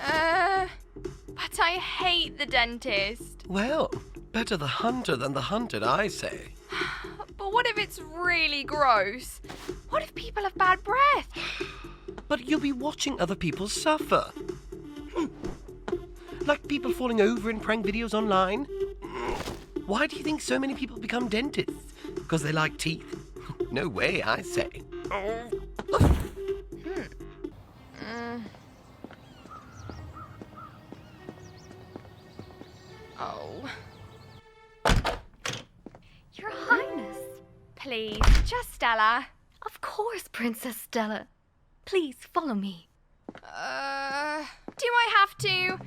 But I hate the dentist. Well, better the hunter than the hunted, I say. But what if it's really gross? What if people have bad breath? But you'll be watching other people suffer. Like people falling over in prank videos online. Why do you think so many people become dentists? Because they like teeth? No way, I say. Oh. Your Highness. Please, just Stella. Of course, Princess Stella. Please follow me. Do I have to?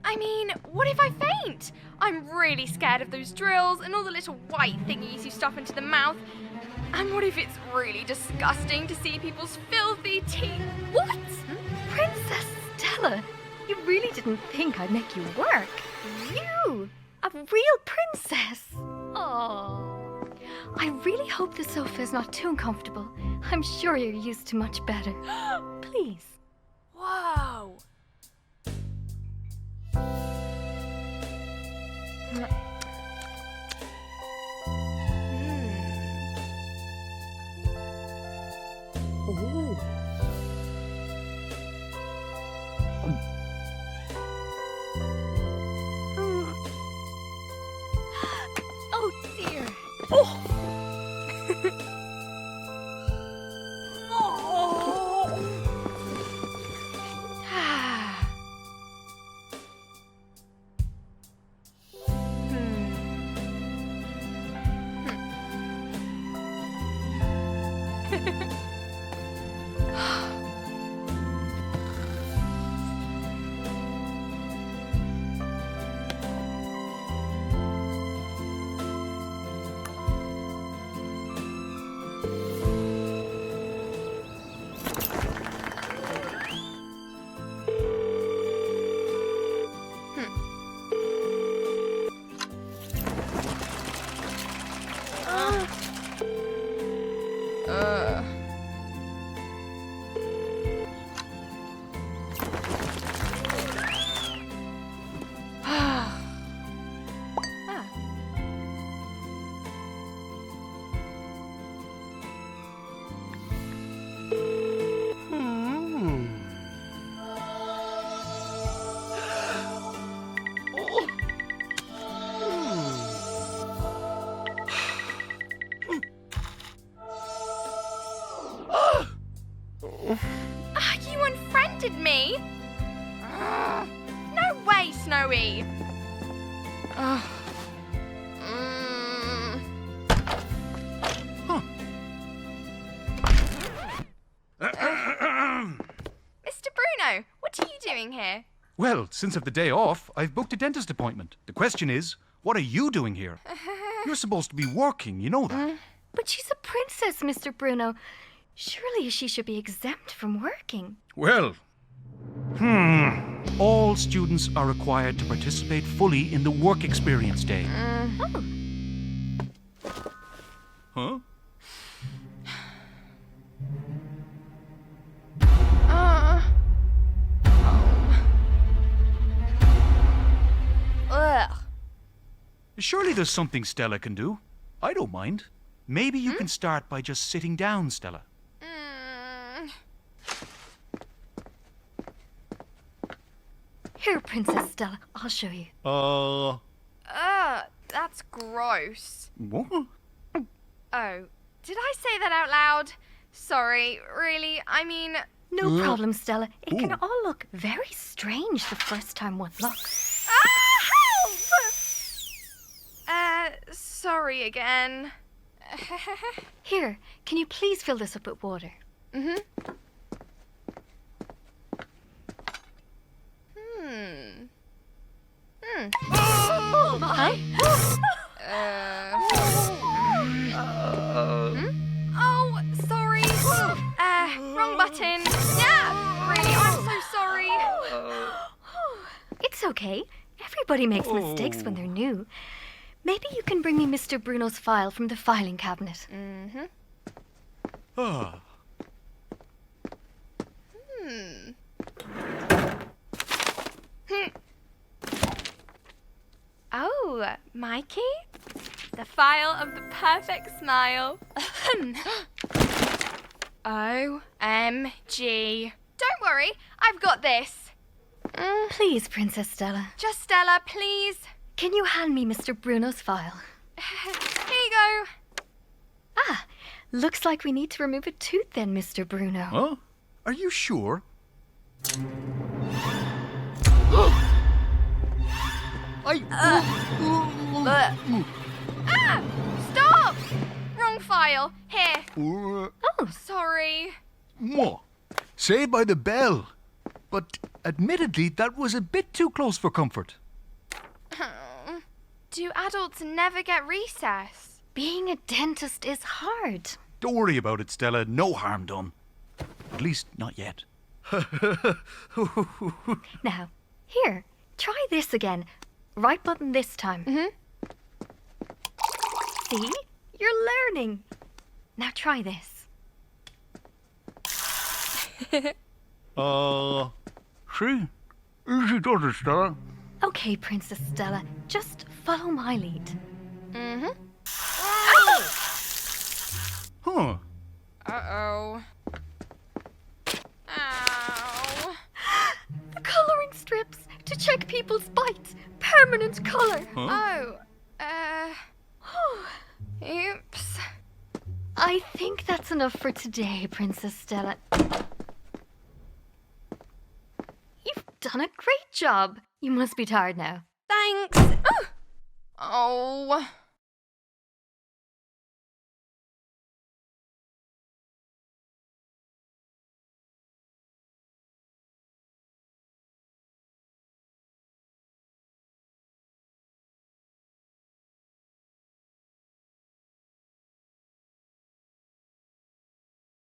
I mean, what if I faint? I'm really scared of those drills and all the little white thingies you stuff into the mouth. And what if it's really disgusting to see people's filthy teeth? What? Princess Stella, you really didn't think I'd make you work? You, a real princess. Oh. I really hope the sofa is not too uncomfortable. I'm sure you're used to much better. Please. Whoa. Oh dear. You unfriended me? No way, Snowy. Mr. Bruno, what are you doing here? Well, since I've the day off, I've booked a dentist appointment. The question is, what are you doing here? You're supposed to be working, you know that. But she's a princess, Mr. Bruno. Surely she should be exempt from working. Well, all students are required to participate fully in the work experience day. Huh? Ugh. Surely there's something Stella can do. I don't mind. Maybe you can start by just sitting down, Stella. Here, Princess Stella, I'll show you. That's gross. What? Oh, did I say that out loud? Sorry, really, I mean... No problem, Stella. It can all look very strange the first time one looks. Help! Sorry again. Here, can you please fill this up with water? Oh my! Oh, sorry. Wrong button. Yeah, really, I'm so sorry. It's okay. Everybody makes mistakes when they're new. Maybe you can bring me Mr. Bruno's file from the filing cabinet. Oh, Mikey? The file of the perfect smile. OMG. Don't worry, I've got this. Please, Princess Stella. Just Stella, please. Can you hand me Mr. Bruno's file? Here you go. Ah, looks like we need to remove a tooth then, Mr. Bruno. Huh? Are you sure? Ah! Stop! Wrong file. Here. Oh. Sorry. Saved by the bell. But admittedly, that was a bit too close for comfort. Oh. Do adults never get recess? Being a dentist is hard. Don't worry about it, Stella. No harm done. At least, not yet. Now, here, try this again. Right button this time. See? You're learning. Now try this. See? Easy does it, Stella. Okay, Princess Stella, just follow my lead. Huh. Uh-oh. Ow. The colouring strips to check people's bites. Permanent colour. Oh, oops. I think that's enough for today, Princess Stella. You've done a great job. You must be tired now. Thanks. Oh.